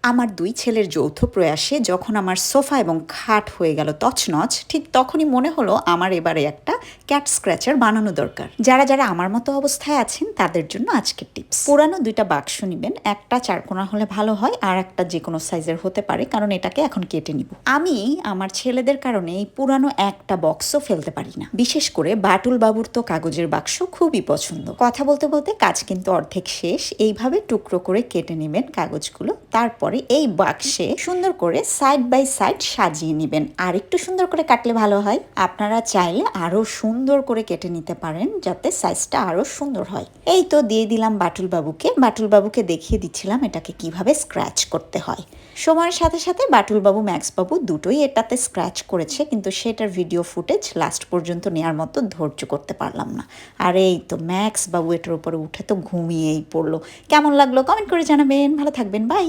আমার দুই ছেলের যৌথ প্রয়াসে যখন আমার সোফা এবং খাট হয়ে গেল তছনছ, ঠিক তখনই মনে হলো আমার এবারে একটা ক্যাট স্ক্র্যাচার বানানো দরকার। যারা যারা আমার মতো অবস্থায় আছেন তাদের জন্য আজকের টিপস। পুরানো দুইটা বাক্স নিবেন, একটা চারকোনা হলে ভালো হয় আর একটা যে কোনো সাইজের হতে পারে, কারণ এটাকে এখন কেটে নিব। আমি আমার ছেলেদের কারণে এই পুরানো একটা বক্সও ফেলতে পারি না। বিশেষ করে বাটুল বাবুর তো কাগজের বাক্স খুবই পছন্দ। কথা বলতে বলতে কাজ কিন্তু অর্ধেক শেষ। এইভাবে টুকরো করে কেটে নেবেন কাগজগুলো, তারপর এই বাক্সে সুন্দর করে সাইড বাই সাইড সাজিয়ে নেবেন। আর একটু সুন্দর করে কাটলে ভালো হয়। আপনারা চাইলে আরো সুন্দর করে কেটে নিতে পারেন যাতে সাইজটা আরো সুন্দর হয়। এই তো দিয়ে দিলাম বাটুল বাবুকে দেখিয়ে দিচ্ছিলাম এটাকে কিভাবে স্ক্র্যাচ করতে হয়। সময়ের সাথে সাথে বাটুল বাবু ম্যাক্স বাবু দুটোই এটাতে স্ক্র্যাচ করেছে, কিন্তু সেটার ভিডিও ফুটেজ লাস্ট পর্যন্ত নেওয়ার মতো ধৈর্য করতে পারলাম না। আর এই তো ম্যাক্স বাবু এটার উপরে উঠে তো ঘুমিয়েই পড়লো। কেমন লাগলো কমেন্ট করে জানাবেন। ভালো থাকবেন, বাই।